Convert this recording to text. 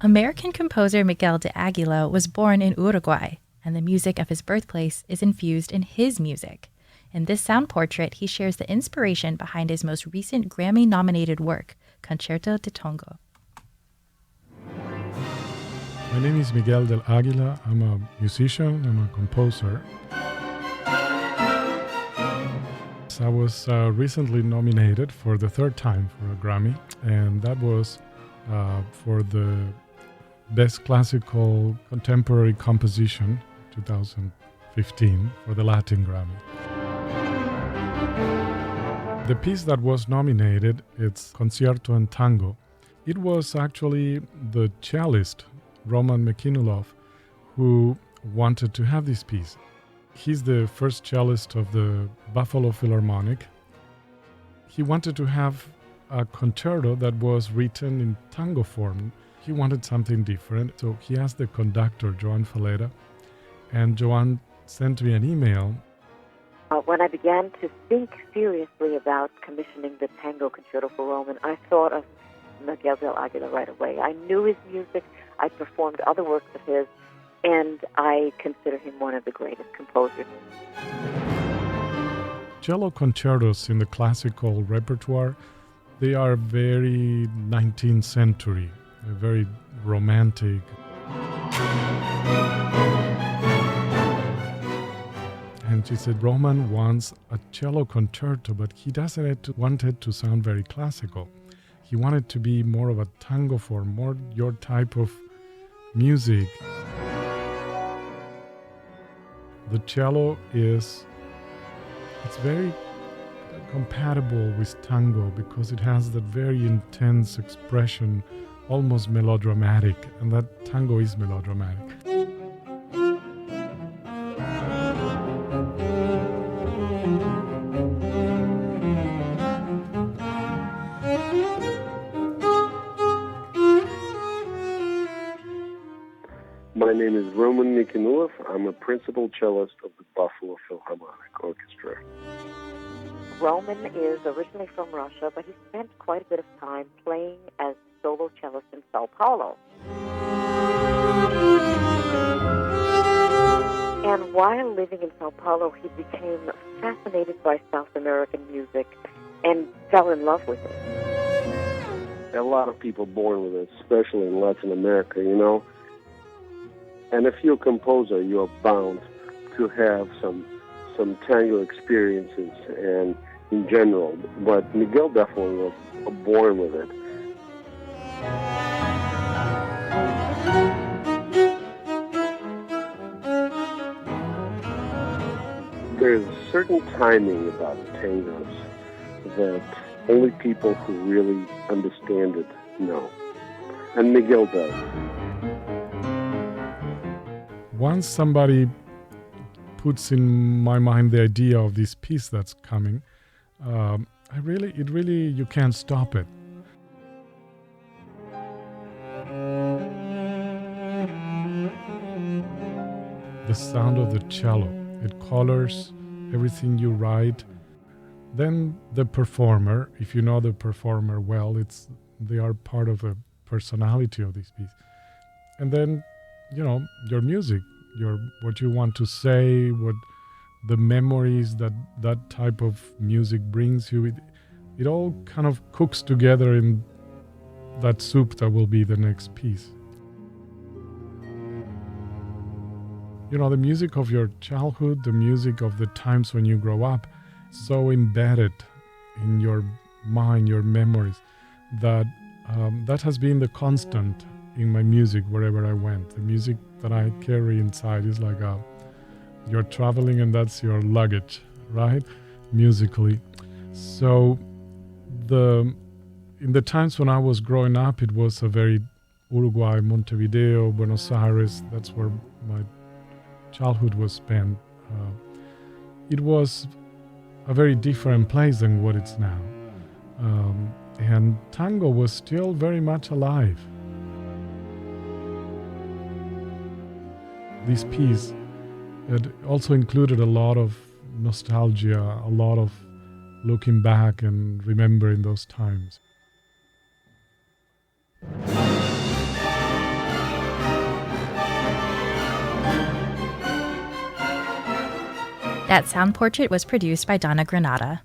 American composer Miguel del Aguila was born in Uruguay, and the music of his birthplace is infused in his music. In this sound portrait, he shares the inspiration behind his most recent Grammy-nominated work, Concerto de Tango. My name is Miguel del Aguila. I'm a musician, I'm a composer. I was recently nominated for the third time for a Grammy, and that was for the Best Classical Contemporary Composition 2015 for the Latin Grammy. The piece that was nominated, it's Concerto en Tango. It was actually the cellist, Roman Mekinulov, who wanted to have this piece. He's the first cellist of the Buffalo Philharmonic. He wanted to have a concerto that was written in tango form. He wanted something different, so he asked the conductor, Joan Faleta, and Joan sent me an email. When I began to think seriously about commissioning the Tango Concerto for Roman, I thought of Miguel del Aguila right away. I knew his music, I performed other works of his, and I consider him one of the greatest composers. Cello concertos in the classical repertoire, they are very 19th century, very romantic. And she said, Roman wants a cello concerto, but he doesn't want it to sound very classical. He wanted to be more of a tango form, more your type of music. The cello it's very compatible with tango because it has that very intense expression, almost melodramatic, and that tango is melodramatic. My name is Roman Mekinulov. I'm a principal cellist of the Buffalo Philharmonic Orchestra. Roman is originally from Russia, but he spent quite a bit of time playing as solo cellist in Sao Paulo. And while living in Sao Paulo, he became fascinated by South American music and fell in love with it. There are a lot of people born with it, especially in Latin America, you know. And if you're a composer, you're bound to have some tango experiences and in general. But Miguel definitely was born with it. There's a certain timing about tangos that only people who really understand it know. And Miguel does. Once somebody puts in my mind the idea of this piece that's coming, you can't stop it. The sound of the cello, it colors everything you write. Then the performer, if you know the performer well, they are part of the personality of this piece. And then, your music, what you want to say, what the memories that type of music brings you. It all kind of cooks together in that soup that will be the next piece. The music of your childhood, the music of the times when you grow up, so embedded in your mind, your memories, that has been the constant in my music wherever I went. The music that I carry inside is like you're traveling and that's your luggage, right? Musically. So in the times when I was growing up, it was a very Uruguay, Montevideo, Buenos Aires. That's where my childhood was spent. It was a very different place than what it's now. And tango was still very much alive. This piece, it also included a lot of nostalgia, a lot of looking back and remembering those times. That sound portrait was produced by Donna Granada.